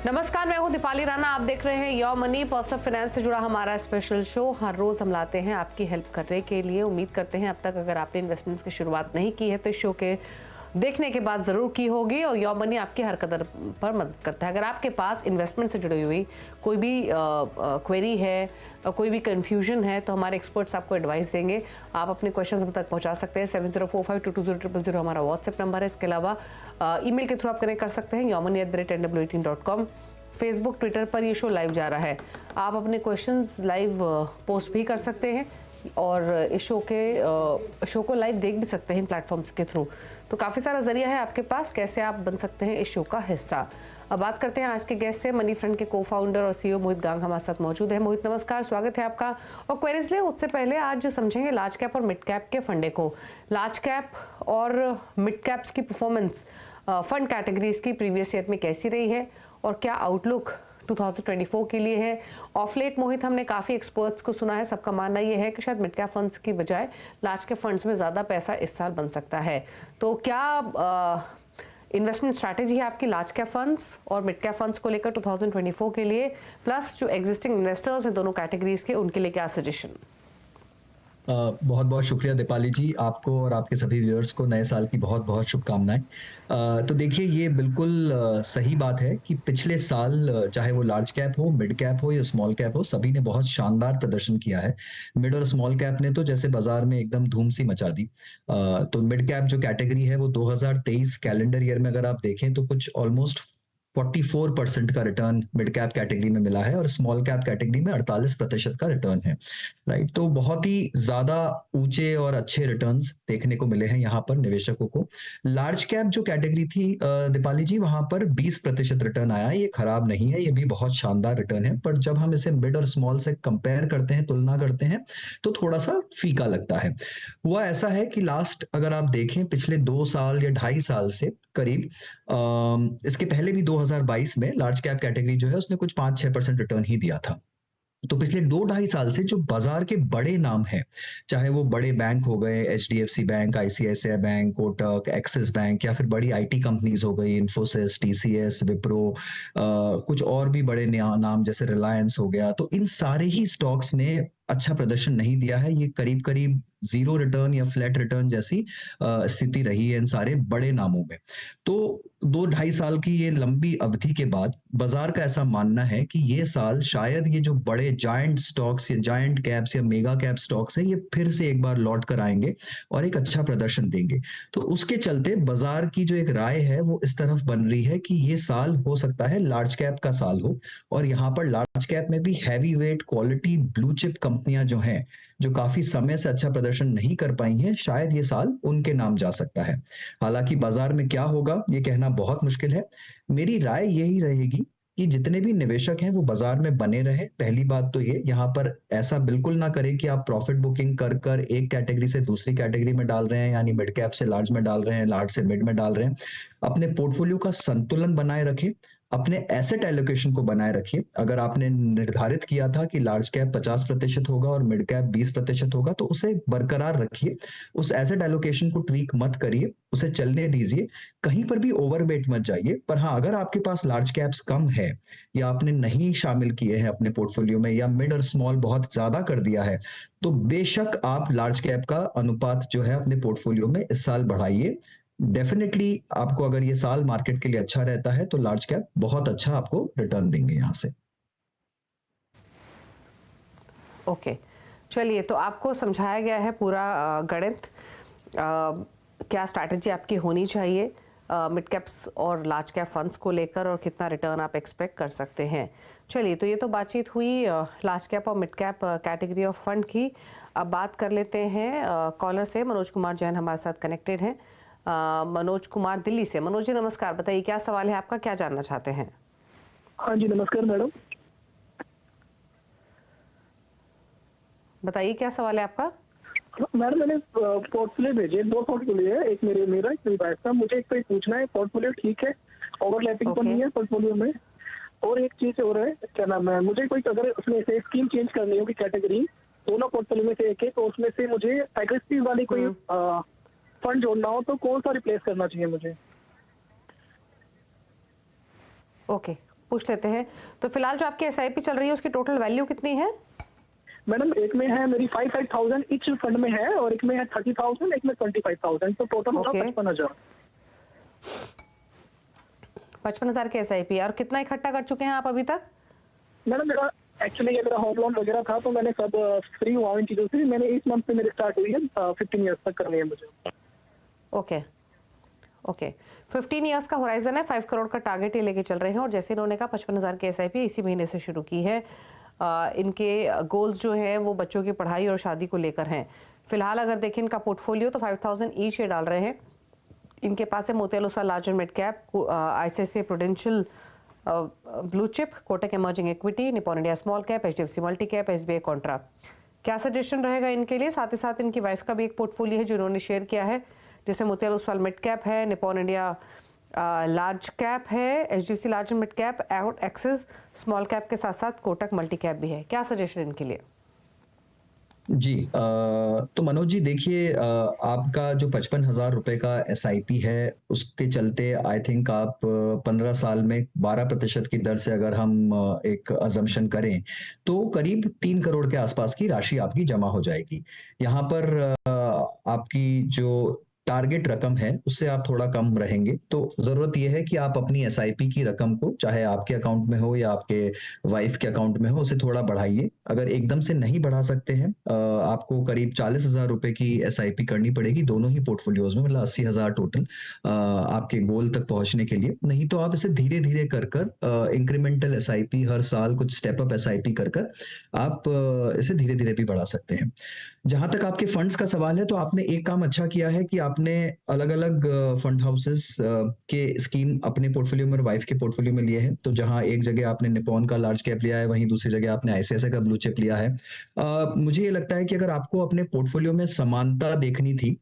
नमस्कार, मैं हूं दीपाली राणा। आप देख रहे हैं योर मनी। पर्सनल फाइनेंस से जुड़ा हमारा स्पेशल शो हर रोज हम लाते हैं आपकी हेल्प करने के लिए। उम्मीद करते हैं अब तक अगर आपने इन्वेस्टमेंट्स की शुरुआत नहीं की है तो इस शो के देखने के बाद जरूर की होगी। और योर मनी आपकी हर कदर पर मदद करता है। अगर आपके पास इन्वेस्टमेंट से जुड़ी हुई कोई भी क्वेरी है, कोई भी कंफ्यूजन है, तो हमारे एक्सपर्ट्स आपको एडवाइस देंगे। आप अपने क्वेश्चंस हम तक पहुंचा सकते हैं। 7045220000 हमारा व्हाट्सएप नंबर है। इसके अलावा ईमेल के थ्रू आप कनेक्ट कर सकते हैं yourmoney@nw18.com। फेसबुक, ट्विटर पर ये शो लाइव जा रहा है। आप अपने क्वेश्चंस लाइव पोस्ट भी कर सकते हैं और इस शो को लाइव देख भी सकते हैं इन प्लेटफॉर्म्स के थ्रू। तो काफ़ी सारा जरिया है आपके पास कैसे आप बन सकते हैं इस शो का हिस्सा। अब बात करते हैं आज के गेस्ट से। मनी फ्रंट के को फाउंडर और सीईओ मोहित गांग हमारे साथ मौजूद है। मोहित नमस्कार, स्वागत है आपका। और क्वेरीज ले उससे पहले आज समझेंगे लार्ज कैप और मिड कैप के फंडे को। लार्ज कैप और मिड कैप्स की परफॉर्मेंस फंड कैटेगरीज की प्रीवियस ईयर में कैसी रही है और क्या आउटलुक 2024 के लिए है। ऑफ लेट मोहित हमने काफ़ी एक्सपर्ट्स को सुना है, सबका मानना ये है कि शायद मिड कैप फंड्स की बजाय लार्ज कैप फंड्स में ज़्यादा पैसा इस साल बन सकता है। तो क्या इन्वेस्टमेंट स्ट्रैटेजी है आपकी लार्ज कैप फंड्स और मिड कैप फंड्स को लेकर 2024 के लिए, प्लस जो एग्जिस्टिंग इन्वेस्टर्स हैं दोनों कैटेगरीज के, उनके लिए क्या सजेशन? बहुत बहुत शुक्रिया दीपाली जी, आपको और आपके सभी व्यूअर्स को नए साल की बहुत बहुत शुभकामनाएं। तो देखिए, ये बिल्कुल सही बात है कि पिछले साल चाहे वो लार्ज कैप हो, मिड कैप हो या स्मॉल कैप हो, सभी ने बहुत शानदार प्रदर्शन किया है। मिड और स्मॉल कैप ने तो जैसे बाजार में एकदम धूम सी मचा दी। तो मिड कैप जो कैटेगरी है वो 2023 कैलेंडर ईयर में अगर आप देखें तो कुछ ऑलमोस्ट 44% का रिटर्न मिड कैप कैटेगरी में मिला है और स्मॉल कैप कैटेगरी में 48% का रिटर्न है। राइट, तो बहुत ही ज्यादा ऊंचे और अच्छे रिटर्न्स देखने को मिले हैं यहाँ पर निवेशकों को। लार्ज कैप जो कैटेगरी थी दीपाली जी, वहां पर 20% रिटर्न आया। ये खराब नहीं है, ये भी बहुत शानदार रिटर्न है। पर जब हम इसे मिड और स्मॉल से कंपेयर करते हैं, तुलना करते हैं, तो थोड़ा सा फीका लगता है। हुआ ऐसा है कि लास्ट अगर आप देखें पिछले 2 साल या 2.5 साल से करीब, इसके पहले भी 2022 में लार्ज कैप कैटेगरी जो है उसने कुछ 5-6% रिटर्न ही दिया था। तो पिछले 2-2.5 साल से जो बाजार के बड़े नाम हैं, चाहे वो बड़े बैंक हो गए, HDFC bank, ICICI bank, Kotak, axis bank, या फिर बड़ी आईटी कंपनीज हो गई, इन्फोसिस, टीसीएस, विप्रो, कुछ और भी बड़े नाम जैसे रिलायंस हो गया, तो इन सारे ही स्टॉक्स ने अच्छा प्रदर्शन नहीं दिया है। ये करीब करीब जीरो रिटर्न या फ्लैट रिटर्न जैसी स्थिति रही है इन सारे बड़े नामों में। तो 2-2.5 साल की ये लंबी अवधि के बाद बाजार का ऐसा मानना है कि ये साल शायद ये जो बड़े जायंट स्टॉक्स या जायंट कैप्स या मेगा कैप स्टॉक्स हैं, ये फिर से एक बार लौट कर आएंगे और एक अच्छा प्रदर्शन देंगे। तो उसके चलते बाजार की जो एक राय है वो इस तरफ बन रही है कि ये साल हो सकता है लार्ज कैप का साल हो। और यहाँ पर लार्ज कैप में भी heavy weight quality blue chip कंपनियां जो हैं, जो काफी समय से अच्छा प्रदर्शन नहीं कर पाई हैं, शायद ये साल उनके नाम जा सकता है। हालांकि बाजार में क्या होगा ये कहना बहुत मुश्किल है। मेरी राय यही रहेगी कि जितने भी निवेशक हैं वो बाजार में बने रहे। पहली बात तो ये, यहाँ पर ऐसा बिल्कुल ना करें कि आप प्रॉफिट बुकिंग कर कर एक कैटेगरी से दूसरी कैटेगरी में डाल रहे हैं, यानी मिड कैप से लार्ज में डाल रहे हैं, लार्ज से मिड में डाल रहे हैं। अपने पोर्टफोलियो का संतुलन बनाए रखें, अपने एसेट एलोकेशन को बनाए रखिए। अगर आपने निर्धारित किया था कि लार्ज कैप 50% होगा और मिड कैप 20% होगा, तो उसे बरकरार रखिए। उस एसेट एलोकेशन को ट्वीक मत करिए, उसे चलने दीजिए, कहीं पर भी ओवरवेट मत जाइए। पर हाँ, अगर आपके पास लार्ज कैप्स कम है या आपने नहीं शामिल किए हैं अपने पोर्टफोलियो में, या मिड और स्मॉल बहुत ज्यादा कर दिया है, तो बेशक आप लार्ज कैप का अनुपात जो है अपने पोर्टफोलियो में इस साल बढ़ाइए। डेफिनेटली आपको अगर ये साल मार्केट के लिए अच्छा रहता है तो लार्ज कैप बहुत अच्छा आपको रिटर्न देंगे यहां से। ओके, चलिए, तो आपको समझाया गया है पूरा गणित, क्या स्ट्रैटेजी आपकी होनी चाहिए मिड कैप्स और लार्ज कैप फंड्स को लेकर और कितना रिटर्न आप एक्सपेक्ट कर सकते हैं। चलिए, तो ये तो बातचीत हुई लार्ज कैप और mid cap category of fund की। अब बात कर लेते हैं कॉलर से। मनोज कुमार जैन हमारे साथ कनेक्टेड हैं। मनोज कुमार दिल्ली से। मनोज जी नमस्कार, बताइए क्या सवाल है आपका, क्या जानना चाहते हैं? हाँ जी, नमस्कार मैडम। बताइए क्या सवाल है आपका। मैडम, मैंने पोर्टफोलियो भेजे, 2 पोर्टफोलियो है, एक मेरा एक मेरी वाइफ का। मुझे एक तो पूछना है, पोर्टफोलियो ठीक है, ओवरलैपिंग तो नहीं है पोर्टफोलियो में? और एक चीज और है, क्या नाम है, मुझे कोई अगर उसमें से स्कीम चेंज करनी होगी कैटेगरी, दोनों पोर्टफोलियो में से एक है, तो उसमें से मुझे एग्रेसिव वाली कोई फंड जोड़ना हो तो कौन सा रिप्लेस करना चाहिए मुझे? ओके, पूछ लेते हैं। तो फिलहाल जो आपकी SIP चल रही है उसकी टोटल वैल्यू कितनी है? मैडम एक में है मेरी 5,000 ईच फंड में है, और एक में है 30,000, एक में 25,000, तो टोटल होगा 55,000। 55,000 की SIP। और कितना इकट्ठा कर चुके हैं आप अभी तक? मैडम मेरा एक्चुअली ये मेरा होम लोन वगैरह था, तो मैंने सब फ्री हुआ इन चीज़ों से। मैंने इस मंथ से मेरी स्टार्ट हुई है, 15 ईयर्स तक करनी है मुझे। ओके 15 ईयर्स का होराइजन है, 5 करोड़ का टारगेट ये लेके चल रहे हैं। और जैसे इन्होंने कहा 55,000 की SIP इसी महीने से शुरू की है। इनके गोल्स जो हैं वो बच्चों की पढ़ाई और शादी को लेकर हैं। फिलहाल अगर देखें इनका पोर्टफोलियो तो 5,000 ईच ये डाल रहे हैं। इनके पास है Motilal Oswal large and mid cap, ICICI prudential blue chip, Kotak emerging equity, Nippon India small cap, HDFC multi cap, SBI contra. क्या सजेशन रहेगा इनके लिए? साथ ही साथ इनकी वाइफ का भी एक पोर्टफोलियो है जो इन्होंने शेयर किया है, जिसमें मोतियाल ओस्वाल मिड कैप है, निपॉन इंडिया लार्ज कैप है, HDFC large and mid cap, axis small cap के साथ साथ कोटक मल्टी कैप भी है। क्या सजेशन इनके लिए? जी तो मनोज जी देखिए, आपका जो 55,000 रुपए का SIP है उसके चलते आई थिंक आप 15 साल में 12% की दर से अगर हम एक अजम्पशन करें तो करीब 3 करोड़ के आसपास की राशि आपकी जमा हो जाएगी। यहाँ पर आपकी जो टारगेट रकम है उससे आप थोड़ा कम रहेंगे, तो जरूरत यह है कि आप अपनी SIP की रकम को, चाहे आपके अकाउंट में हो या आपके वाइफ के अकाउंट में हो, उसे थोड़ा बढ़ाइए। अगर एकदम से नहीं बढ़ा सकते हैं, आपको करीब 40,000 रुपए की SIP करनी पड़ेगी दोनों ही पोर्टफोलियोज में, मतलब 80,000 टोटल आपके गोल तक पहुंचने के लिए। नहीं तो आप इसे धीरे धीरे कर इंक्रीमेंटल SIP, हर साल कुछ स्टेप अप SIP कर आप इसे धीरे धीरे भी बढ़ा सकते हैं। जहां तक आपके फंड्स का सवाल है, तो आपने एक काम अच्छा किया है कि आपने अलग अलग फंड हाउसेस के स्कीम अपने पोर्टफोलियो में और वाइफ के पोर्टफोलियो में लिए हैं। तो जहां एक जगह आपने निपॉन का लार्ज कैप लिया है, वहीं दूसरी जगह आपने ICICI का ब्लू चिप लिया है। मुझे ये लगता है कि अगर आपको अपने पोर्टफोलियो में समानता देखनी थी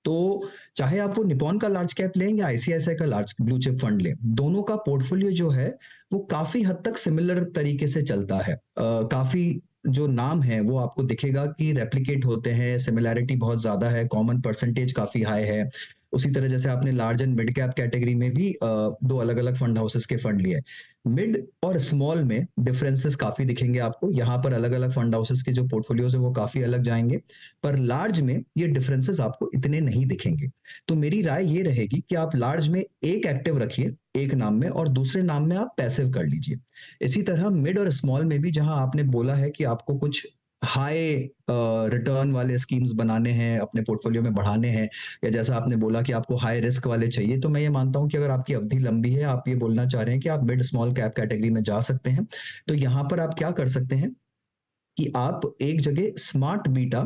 तो चाहे आप वो निपॉन का लार्ज कैप लें या ICICI का लार्ज ब्लू चिप फंड लें, दोनों का पोर्टफोलियो जो है वो काफी हद तक सिमिलर तरीके से चलता है। काफी जो नाम है वो आपको दिखेगा कि रेप्लिकेट होते हैं, सिमिलैरिटी बहुत ज्यादा है, कॉमन परसेंटेज काफी हाई है। उसी तरह जैसे आपने large and mid cap category में भी दो अलग अलग फंड हाउसेस के फंड लिए। मिड और स्मॉल में डिफरेंसेस काफी दिखेंगे आपको, यहाँ पर अलग अलग फंड हाउसेस के जो पोर्टफोलियोज है वो काफी अलग जाएंगे, पर लार्ज में ये डिफरेंसेस आपको इतने नहीं दिखेंगे। तो मेरी राय ये रहेगी कि आप लार्ज में एक एक्टिव रखिए एक नाम में, और दूसरे नाम में आप पैसिव कर लीजिए। इसी तरह मिड और स्मॉल में भी, जहां आपने बोला है कि आपको कुछ हाई रिटर्न वाले स्कीम्स बनाने हैं, अपने पोर्टफोलियो में बढ़ाने हैं, या जैसा आपने बोला कि आपको हाई रिस्क वाले चाहिए, तो मैं ये मानता हूं कि अगर आपकी अवधि लंबी है, आप ये बोलना चाह रहे हैं कि आप मिड स्मॉल कैप कैटेगरी में जा सकते हैं, तो यहां पर आप क्या कर सकते हैं कि आप एक जगह स्मार्ट बीटा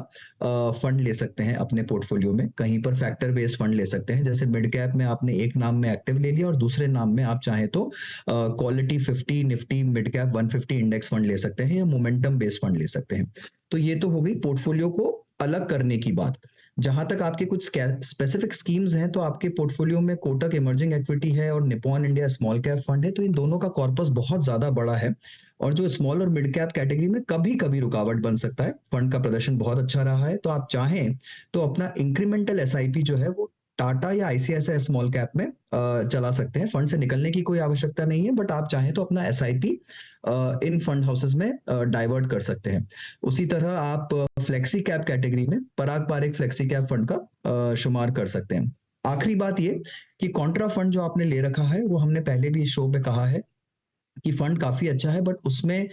फंड ले सकते हैं अपने पोर्टफोलियो में, कहीं पर फैक्टर बेस्ड फंड ले सकते हैं। जैसे मिड कैप में आपने एक नाम में एक्टिव ले लिया और दूसरे नाम में आप चाहें तो quality 50 Nifty mid cap 150 index fund ले सकते हैं, या मोमेंटम बेस्ड फंड ले सकते हैं। तो ये तो हो गई पोर्टफोलियो को अलग करने की बात। जहां तक आपके कुछ स्पेसिफिक स्कीम्स हैं, तो आपके पोर्टफोलियो में कोटक इमर्जिंग इक्विटी है और Nippon India small cap fund है, तो इन दोनों का कॉर्पस बहुत ज्यादा बड़ा है, और जो स्मॉल और मिड कैप कैटेगरी में कभी कभी रुकावट बन सकता है। फंड का प्रदर्शन बहुत अच्छा रहा है, तो आप चाहें तो अपना इंक्रीमेंटल SIP जो है वो टाटा या ICICI स्मॉल कैप में चला सकते हैं। फंड से निकलने की कोई आवश्यकता नहीं है, बट आप चाहें तो अपना SIP इन फंड हाउसेस में डाइवर्ट कर सकते हैं। उसी तरह आप फ्लेक्सी कैप कैटेगरी में पराग पारिक फ्लेक्सी कैप फंड का शुमार कर सकते हैं। आखिरी बात ये कि कॉन्ट्रा फंड जो आपने ले रखा है, वो हमने पहले भी इस शो में कहा है कि फंड काफी अच्छा है, बट उसमें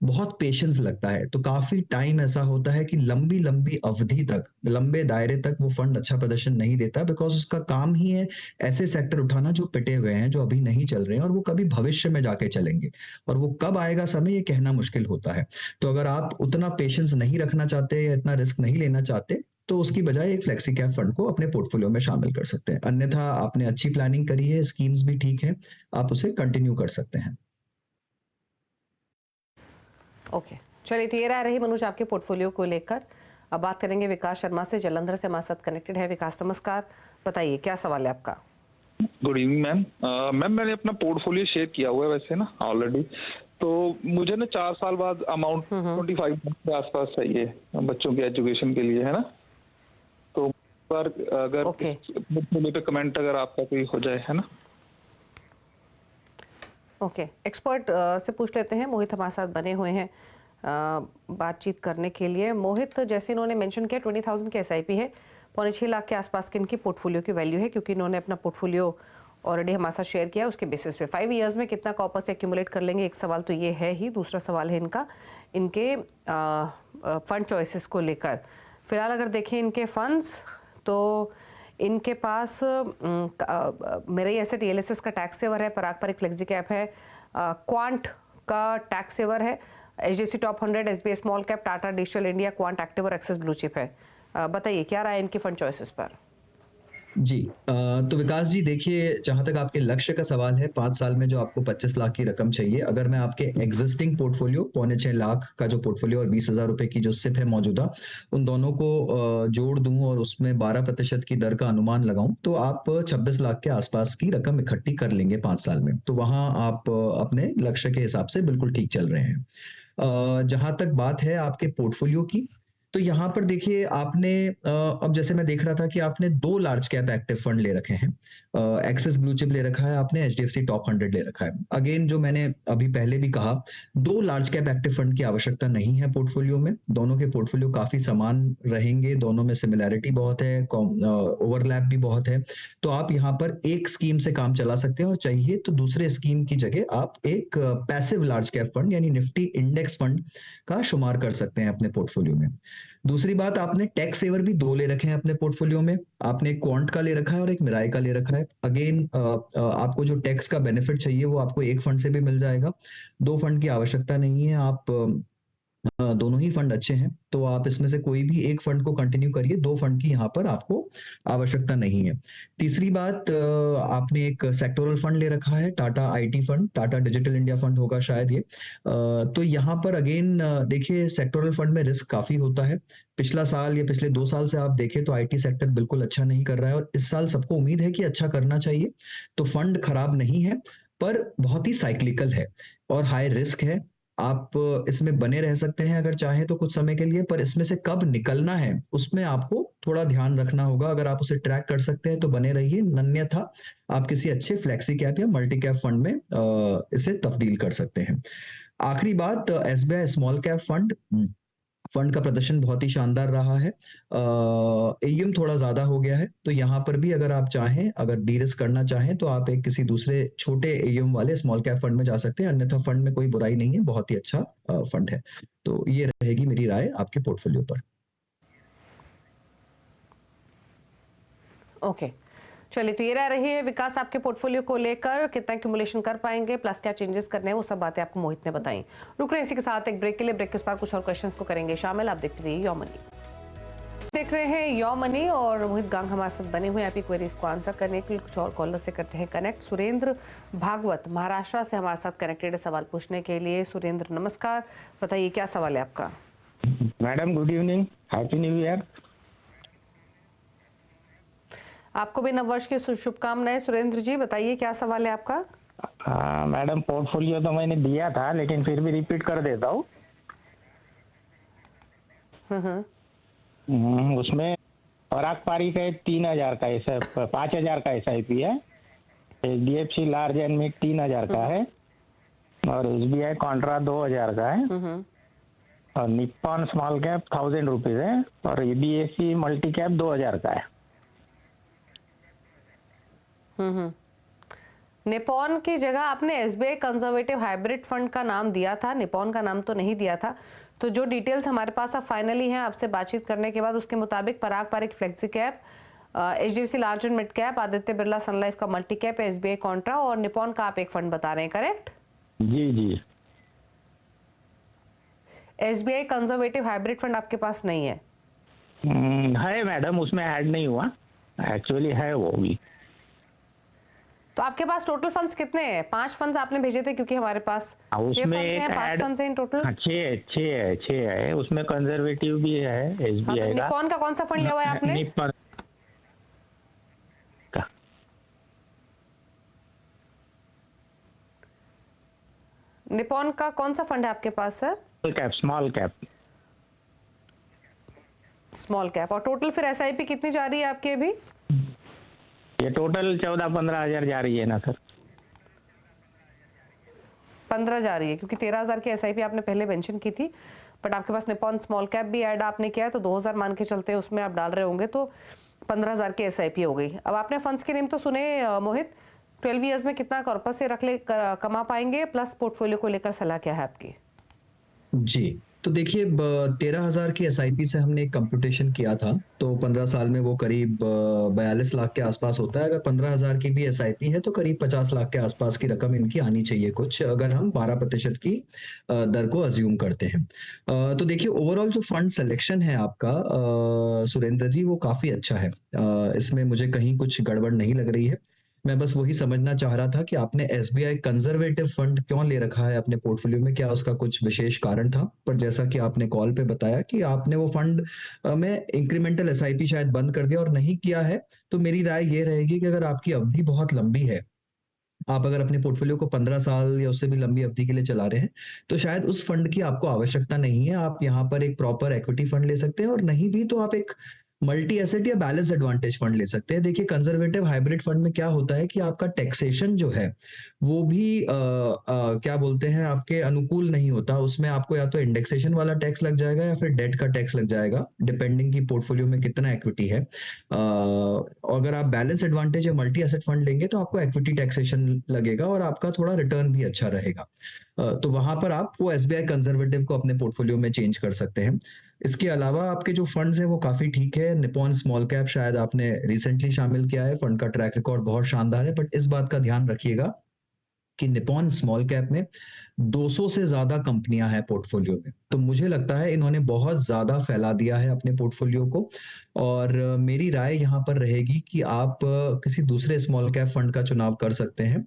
बहुत पेशेंस लगता है। तो काफी टाइम ऐसा होता है कि लंबी लंबी अवधि तक, लंबे दायरे तक वो फंड अच्छा प्रदर्शन नहीं देता, बिकॉज उसका काम ही है ऐसे सेक्टर उठाना जो पिटे हुए हैं, जो अभी नहीं चल रहे हैं, और वो कभी भविष्य में जाके चलेंगे, और वो कब आएगा समय ये कहना मुश्किल होता है। तो अगर आप उतना पेशेंस नहीं रखना चाहते या इतना रिस्क नहीं लेना चाहते, तो उसकी बजाय एक फ्लेक्सी कैप फंड को अपने पोर्टफोलियो में शामिल कर सकते हैं। अन्यथा आपने अच्छी प्लानिंग करी है, स्कीम्स भी ठीक है, आप उसे कंटिन्यू कर सकते हैं। ओके चलिए, तो ये राय रही मनोज आपके पोर्टफोलियो को लेकर। अब बात करेंगे विकास शर्मा से, जलंधर से हमारे साथ कनेक्टेड है। विकास नमस्कार, बताइए क्या सवाल है आपका? Good evening ma'am. मैम मैंने अपना पोर्टफोलियो शेयर किया हुआ है वैसे ना ऑलरेडी, तो मुझे ना 4 साल बाद अमाउंट 25 के आसपास चाहिए बच्चों के एजुकेशन के लिए, है ना। तो पर अगर पोर्टफोलियो पे कमेंट अगर आपका कोई हो जाए, है ना। ओके, एक्सपर्ट से पूछ लेते हैं। मोहित हमारे साथ बने हुए हैं बातचीत करने के लिए। मोहित, जैसे इन्होंने मेंशन किया 20,000 की एसआईपी है, 6.25 लाख के आसपास की इनकी पोर्टफोलियो की वैल्यू है, क्योंकि इन्होंने अपना पोर्टफोलियो ऑलरेडी हमारे साथ शेयर किया। उसके बेसिस पे 5 इयर्स में कितना कॉर्पस एक्यूमुलेट कर लेंगे, एक सवाल तो ये है ही। दूसरा सवाल है इनका इनके फंड चॉइसेस को लेकर। फिलहाल अगर देखें इनके फंड्स, तो इनके पास मेरे एसेट ELSS का टैक्स सेवर है, पारंपरिक फ्लेक्सी कैप है, क्वांट का टैक्स सेवर है, HDFC top 100, SBI small cap, Tata digital India, quant active और एक्सेस ब्लू चिप है। बताइए क्या राय इनकी फंड चॉइसेस पर? जी, तो विकास जी देखिए, जहां तक आपके लक्ष्य का सवाल है, 5 साल में जो आपको 25 लाख की रकम चाहिए, अगर मैं आपके एग्जिस्टिंग पोर्टफोलियो 6.25 लाख का जो पोर्टफोलियो और 20,000 रुपए की जो सिप है मौजूदा, उन दोनों को जोड़ दूं और उसमें 12% की दर का अनुमान लगाऊं, तो आप 26 लाख के आसपास की रकम इकट्ठी कर लेंगे 5 साल में। तो वहां आप अपने लक्ष्य के हिसाब से बिल्कुल ठीक चल रहे हैं। जहां तक बात है आपके पोर्टफोलियो की, तो यहाँ पर देखिए आपने अब जैसे मैं देख रहा था कि आपने 2 लार्ज कैप एक्टिव फंड ले रखे हैं, एक्सेस ब्लू चिप ले रखा है आपने, HDFC टॉप 100 ले रखा है। अगेन जो मैंने अभी पहले भी कहा, 2 लार्ज कैप एक्टिव फंड की आवश्यकता नहीं है पोर्टफोलियो में। दोनों के पोर्टफोलियो काफी समान रहेंगे, दोनों में सिमिलैरिटी बहुत है, ओवरलैप भी बहुत है। तो आप यहाँ पर एक स्कीम से काम चला सकते हैं, और चाहिए तो दूसरे स्कीम की जगह आप एक पैसिव लार्ज कैप फंड यानी निफ्टी इंडेक्स फंड का शुमार कर सकते हैं अपने पोर्टफोलियो में। दूसरी बात, आपने टैक्स सेवर भी 2 ले रखे हैं अपने पोर्टफोलियो में। आपने एक क्वांट का ले रखा है और एक मिराई का ले रखा है। अगेन आपको जो टैक्स का बेनिफिट चाहिए वो आपको एक फंड से भी मिल जाएगा, 2 फंड की आवश्यकता नहीं है। आप दोनों ही फंड अच्छे हैं, तो आप इसमें से कोई भी एक फंड को कंटिन्यू करिए, 2 फंड की यहाँ पर आपको आवश्यकता नहीं है। तीसरी बात, आपने एक सेक्टोरल फंड ले रखा है, Tata IT fund, Tata digital India fund होगा शायद ये। तो यहाँ पर अगेन देखिए, सेक्टोरल फंड में रिस्क काफी होता है। पिछला साल या पिछले 2 साल से आप देखें तो IT सेक्टर बिल्कुल अच्छा नहीं कर रहा है, और इस साल सबको उम्मीद है कि अच्छा करना चाहिए। तो फंड खराब नहीं है, पर बहुत ही साइक्लिकल है और हाई रिस्क है। आप इसमें बने रह सकते हैं अगर चाहें तो कुछ समय के लिए, पर इसमें से कब निकलना है उसमें आपको थोड़ा ध्यान रखना होगा। अगर आप उसे ट्रैक कर सकते हैं तो बने रहिए, अन्यथा आप किसी अच्छे फ्लेक्सी कैप या मल्टी कैप फंड में इसे तब्दील कर सकते हैं। आखिरी बात, SBI स्मॉल कैप फंड का प्रदर्शन बहुत ही शानदार रहा है। AUM थोड़ा ज्यादा हो गया है, तो यहाँ पर भी अगर आप चाहें, अगर डी-रिस्क करना चाहें, तो आप एक किसी दूसरे छोटे AUM वाले स्मॉल कैप फंड में जा सकते हैं, अन्यथा फंड में कोई बुराई नहीं है, बहुत ही अच्छा फंड है। तो ये रहेगी मेरी राय आपके पोर्टफोलियो पर। ओके, चलिए, तो ये रह रही है विकास आपके पोर्टफोलियो को लेकर, कितना एक्यूमुलेशन कर पाएंगे, प्लस क्या चेंजेस करने हैं, वो सब बातें आपको मोहित ने बताई। रुक रहे हैं इसी के साथ एक ब्रेक के लिए। ब्रेक के बाद कुछ और क्वेश्चंस को करेंगे शामिल। आप देखते रहिए योर मनी। देख रहे हैं योर मनी और मोहित गांग हमारे साथ बने हुए हैं आपकी क्वेरीज को आंसर करने के लिए। कुछ और कॉलर से करते हैं कनेक्ट। सुरेंद्र भागवत महाराष्ट्र से हमारे साथ कनेक्टेड है सवाल पूछने के लिए। सुरेंद्र नमस्कार, बताइए क्या सवाल है आपका? Madam good evening, happy new year. आपको भी नववर्ष की शुभकामनाएं। सुरेंद्र जी बताइए क्या सवाल है आपका? मैडम पोर्टफोलियो तो मैंने दिया था, लेकिन फिर भी रिपीट कर देता हूँ। उसमें पराग पारी का 3,000 का ऐसा 5,000 का SIP है, HDFC लार्ज एंड मिड 3,000 का है, और SBI कॉन्ट्रा 2,000 का है, और निप्पॉन स्मॉल कैप 1,000 रुपीज है, और ABSE मल्टी कैप 2,000 का है। निपॉन की जगह आपने SBI कंजर्वेटिव हाइब्रिड फंड का नाम दिया था, निपॉन का नाम तो नहीं दिया था। तो जो डिटेल्स हमारे पास अब फाइनली हैं आपसे बातचीत करने के बाद, उसके मुताबिक Parag Parikh flexi cap, HDFC large and mid cap, Aditya Birla sun life का मल्टी कैप, SBI कॉन्ट्रा और निपॉन का आप एक फंड बता रहे हैं, करेक्ट? जी जी। SBI कंजर्वेटिव हाइब्रिड फंड आपके पास नहीं है? है मैडम, उसमें ऐड नहीं हुआ, एक्चुअली है वो भी। तो आपके पास टोटल फंड्स कितने हैं? 5 फंड्स आपने भेजे थे, क्योंकि हमारे पास 6 फंड्स हैं, 5 फंड्स हैं इन टोटल। 6 है, उसमें कंजर्वेटिव भी है SBI का। निपॉन का कौन सा फंड लिया हुआ है आपने? निपॉन का। निपॉन का कौन सा फंड है आपके पास sir? Small cap. Small cap. और टोटल फिर SIP कितनी जा रही है आपकी अभी? ये टोटल 14-15 हजार जा रही है ना सर। 15 जा रही है, क्योंकि 13,000 की एसआईपी आपने पहले मेंशन की थी, बट आपके पास निपॉन स्मॉल कैप भी ऐड आपने किया है, तो 2,000 मान के चलते उसमें आप डाल रहे होंगे, तो 15,000 की एसआईपी हो गई। अब आपने फंड्स के नेम तो सुने मोहित, 12 ईयर्स में कितना कॉर्पस से कमा पाएंगे, प्लस पोर्टफोलियो को लेकर सलाह क्या है आपकी? जी, तो देखिए 13,000 की एसआईपी से हमने एक कंप्यूटेशन किया था, तो 15 साल में वो करीब 42 लाख के आसपास होता है। अगर 15,000 की भी एसआईपी है तो करीब 50 लाख के आसपास की रकम इनकी आनी चाहिए कुछ, अगर हम 12% की दर को अज्यूम करते हैं। तो देखिए ओवरऑल जो फंड सिलेक्शन है आपका सुरेंद्र जी, वो काफ़ी अच्छा है। इसमें मुझे कहीं कुछ गड़बड़ नहीं लग रही है। मैं बस वही समझना चाह रहा था कि आपने एसबीआई कंजर्वेटिव फंड क्यों ले रखा है अपने पोर्टफोलियो में, क्या उसका कुछ विशेष कारण था? पर जैसा कि आपने कॉल पे बताया कि आपने वो फंड में इंक्रीमेंटल एसआईपी शायद बंद कर दिया और नहीं किया है, तो मेरी राय ये रहेगी कि अगर आपकी अवधि बहुत लंबी है, आप अगर अपने पोर्टफोलियो को 15 साल या उससे भी लंबी अवधि के लिए चला रहे हैं, तो शायद उस फंड की आपको आवश्यकता नहीं है। आप यहाँ पर एक प्रॉपर इक्विटी फंड ले सकते हैं, और नहीं भी तो आप एक मल्टी एसेट या बैलेंस एडवांटेज फंड ले सकते हैं। देखिए कंजर्वेटिव हाइब्रिड फंड में क्या होता है कि आपका टैक्सेशन जो है वो भी क्या बोलते हैं, आपके अनुकूल नहीं होता। उसमें आपको या तो इंडेक्सेशन वाला टैक्स लग जाएगा या फिर डेट का टैक्स लग जाएगा, डिपेंडिंग की पोर्टफोलियो में कितना इक्विटी है। अगर आप बैलेंस एडवांटेज या मल्टी एसेट फंड लेंगे तो आपको इक्विटी टैक्सेशन लगेगा और आपका थोड़ा रिटर्न भी अच्छा रहेगा। तो वहां पर आप वो एसबीआई कंजर्वेटिव को अपने पोर्टफोलियो में चेंज कर सकते हैं। इसके अलावा आपके जो फंड्स हैं वो काफी ठीक है। निपॉन स्मॉल कैप शायद आपने रिसेंटली शामिल किया है, फंड का ट्रैक रिकॉर्ड बहुत शानदार है, बट इस बात का ध्यान रखिएगा कि निपॉन स्मॉल कैप में 200 से ज्यादा कंपनियां हैं पोर्टफोलियो में, तो मुझे लगता है इन्होंने बहुत ज्यादा फैला दिया है अपने पोर्टफोलियो को। और मेरी राय यहाँ पर रहेगी कि आप किसी दूसरे स्मॉल कैप फंड का चुनाव कर सकते हैं,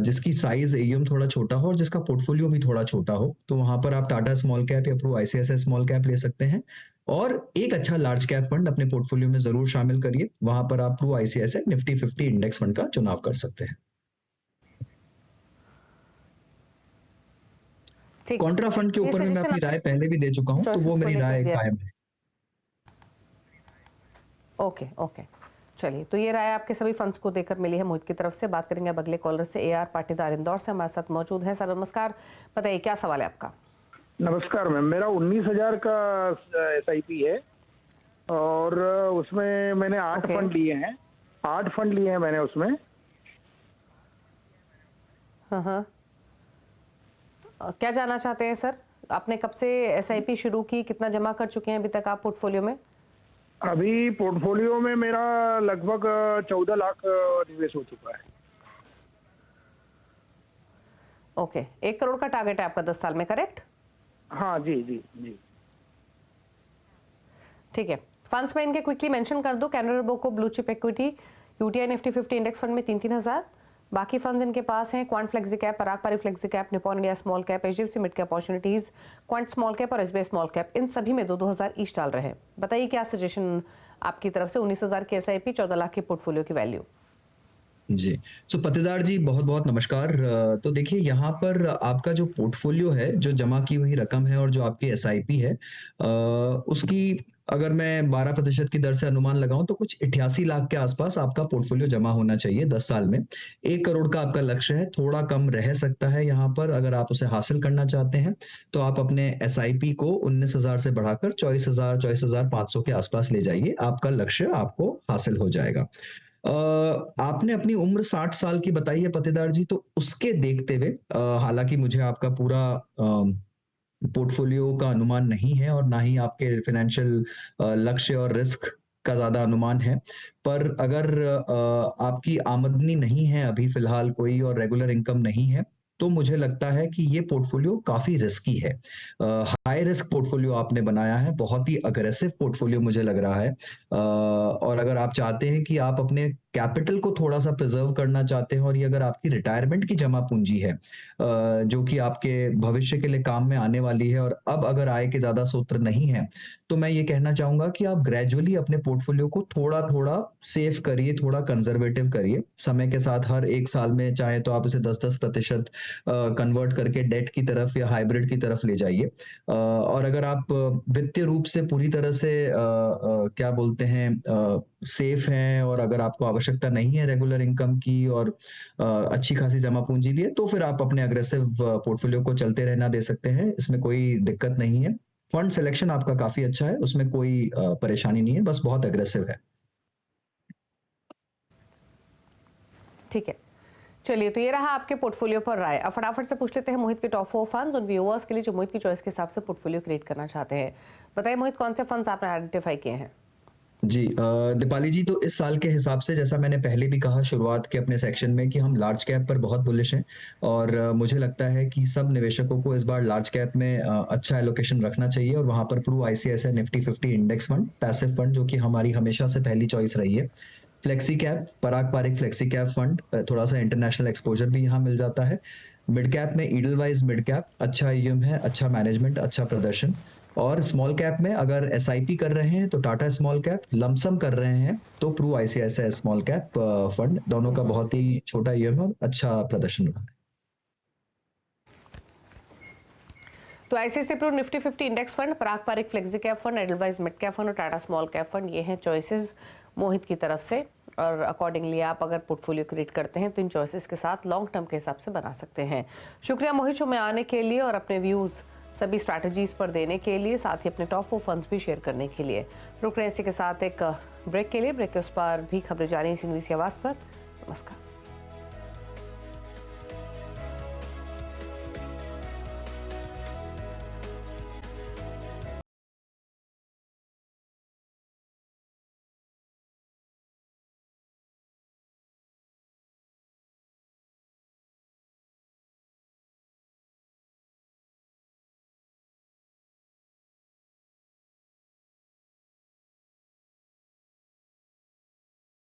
जिसकी साइज एयूएम थोड़ा छोटा हो और जिसका पोर्टफोलियो भी थोड़ा छोटा हो। तो वहां पर आप टाटा स्मॉल कैप या प्रो आईसीआईसीआई स्मॉल कैप ले सकते हैं, और एक अच्छा लार्ज कैप फंड अपने पोर्टफोलियो में जरूर शामिल करिए। वहां पर आप pro ICICI Nifty 50 index fund का चुनाव कर सकते हैं। कॉन्ट्रा फंड के ये ऊपर में मैं सजेशन अपनी राय पहले भी दे चुका हूं, तो choices वो को मेरी लेकर राय दिया। कायम है। ओके ओके, चलिए, तो ये राय आपके सभी फंड्स को देकर मिली है मोहित की तरफ से। बात करेंगे अब अगले कॉलर से। एआर पाटीदार इंदौर से हमारे साथ मौजूद है। सर नमस्कार, बताइए क्या सवाल है आपका? नमस्कार मैम, मेरा 19,000 का एसआईपी है और उसमें मैंने 8 Okay. फंड लिए हैं। 8 फंड लिए हैं मैंने उसमें। हाँ, क्या जानना चाहते हैं सर? आपने कब से एसआईपी शुरू की, कितना जमा कर चुके हैं अभी तक आप पोर्टफोलियो में? अभी पोर्टफोलियो में मेरा लगभग 14 लाख निवेश हो चुका है। ओके, 1 करोड़ का टारगेट है आपका 10 साल में, करेक्ट? हाँ जी जी जी। ठीक है, फंड्स में इनके क्विकली मेंशन कर दो। Canara Robeco blue chip equity, UTI nifty 50 index fund में 3-3 हजार। बाकी फंड्स इनके पास हैं क्वांट फ्लेक्सी कैप, पराग पारी flexi cap, Nippon India small cap, HDFC mid cap opportunities, quant small cap और एसबीआई स्मॉल कैप। इन सभी में 2-2 हजार ईच डाल रहे हैं। बताइए क्या सजेशन आपकी तरफ से? 19,000 की एसआईपी, 14 लाख की पोर्टफोलियो की वैल्यू। जी, सो पतेदार जी बहुत बहुत नमस्कार। तो देखिए यहाँ पर आपका जो पोर्टफोलियो है, जो जमा की हुई रकम है और जो आपकी एसआईपी है, उसकी अगर मैं 12% की दर से अनुमान लगाऊं तो कुछ 88 लाख के आसपास आपका पोर्टफोलियो जमा होना चाहिए 10 साल में। 1 करोड़ का आपका लक्ष्य है, थोड़ा कम रह सकता है यहाँ पर। अगर आप उसे हासिल करना चाहते हैं तो आप अपने एसआईपी को 19,000 से बढ़ाकर 24,500 के आसपास ले जाइए, आपका लक्ष्य आपको हासिल हो जाएगा। आपने अपनी उम्र 60 साल की बताई है पतेदार जी, तो उसके देखते हुए हालांकि मुझे आपका पूरा पोर्टफोलियो का अनुमान नहीं है और ना ही आपके फाइनेंशियल लक्ष्य और रिस्क का ज्यादा अनुमान है, पर अगर आपकी आमदनी नहीं है अभी फिलहाल कोई और रेगुलर इनकम नहीं है, तो मुझे लगता है कि ये पोर्टफोलियो काफी रिस्की है। हाई रिस्क पोर्टफोलियो आपने बनाया है, बहुत ही अग्रेसिव पोर्टफोलियो मुझे लग रहा है। और अगर आप चाहते हैं कि आप अपने कैपिटल को थोड़ा सा प्रिजर्व करना चाहते हैं और ये अगर आपकी रिटायरमेंट की जमा पूंजी है, जो कि आपके भविष्य के लिए काम में आने वाली है, और अब अगर आय के ज्यादा स्रोत नहीं है, तो मैं ये कहना चाहूंगा कि आप ग्रेजुअली अपने पोर्टफोलियो को थोड़ा थोड़ा सेव करिए, थोड़ा कंजर्वेटिव करिए। समय के साथ हर 1 साल में चाहे तो आप इसे 10-10% कन्वर्ट करके डेट की तरफ या हाइब्रिड की तरफ ले जाइए। और अगर आप वित्तीय रूप से पूरी तरह से क्या बोलते हैं सेफ हैं और अगर आपको आवश्यकता नहीं है रेगुलर इनकम की और अच्छी खासी जमा पूंजी भी है, तो फिर आप अपने अग्रेसिव पोर्टफोलियो को चलते रहना दे सकते हैं। इसमें कोई दिक्कत नहीं है। फंड सिलेक्शन आपका काफी अच्छा है, उसमें कोई परेशानी नहीं है, बस बहुत अग्रेसिव है। ठीक है, चलिए, तो ये रहा आपके पोर्टफोलियो पर राय। अब फटाफट से पूछ लेते हैं मोहित के टॉप 4 फंड्स उन व्यूअर्स के लिए जो मोहित की चॉइस के हिसाब से पोर्टफोलियो क्रिएट करना चाहते हैं। बताइए मोहित, कौन से फंड्स आपने आइडेंटिफाई किए हैं? जी दीपाली जी, तो इस साल के हिसाब से जैसा मैंने पहले भी कहा शुरुआत के अपने सेक्शन में कि हम लार्ज कैप पर बहुत बुलिश हैं और मुझे लगता है कि सब निवेशकों को इस बार लार्ज कैप में अच्छा एलोकेशन रखना चाहिए और वहां पर Pru ICICI Nifty 50 index fund, passive fund, जो कि हमारी हमेशा से पहली चॉइस रही है। Flexi cap, Parag Parikh flexi cap fund, थोड़ा सा इंटरनेशनल एक्सपोजर भी यहाँ मिल जाता है। मिड कैप में ईडलवाइज मिड कैप, अच्छा ईएम है, अच्छा मैनेजमेंट, अच्छा प्रदर्शन। और स्मॉल कैप में अगर एसआईपी कर रहे हैं तो टाटा स्मॉल कैप, लमसम कर रहे हैं तो Pru ICICI small cap fund, दोनों का बहुत ही छोटा ईएम और अच्छा प्रदर्शन रहा है। तो आईसीआईसीआई pru nifty 50 index fund, Parag Parikh flexi cap fund, Edelweiss mid cap fund और टाटा स्मॉल कैप फंड, ये हैं चॉइसेस मोहित की तरफ से। और अकॉर्डिंगली आप अगर पोर्टफोलियो क्रिएट करते हैं तो इन चॉइसेस के साथ लॉन्ग टर्म के हिसाब से बना सकते हैं। शुक्रिया मोहित शो में आने के लिए और अपने व्यूज़ सभी स्ट्रैटेजीज पर देने के लिए, साथ ही अपने टॉप 4 फंड्स भी शेयर करने के लिए। रुक रहे हैं इसी के साथ एक ब्रेक के लिए। ब्रेक के उस पार भी खबरें जारी इसी आवाज़ पर। नमस्कार।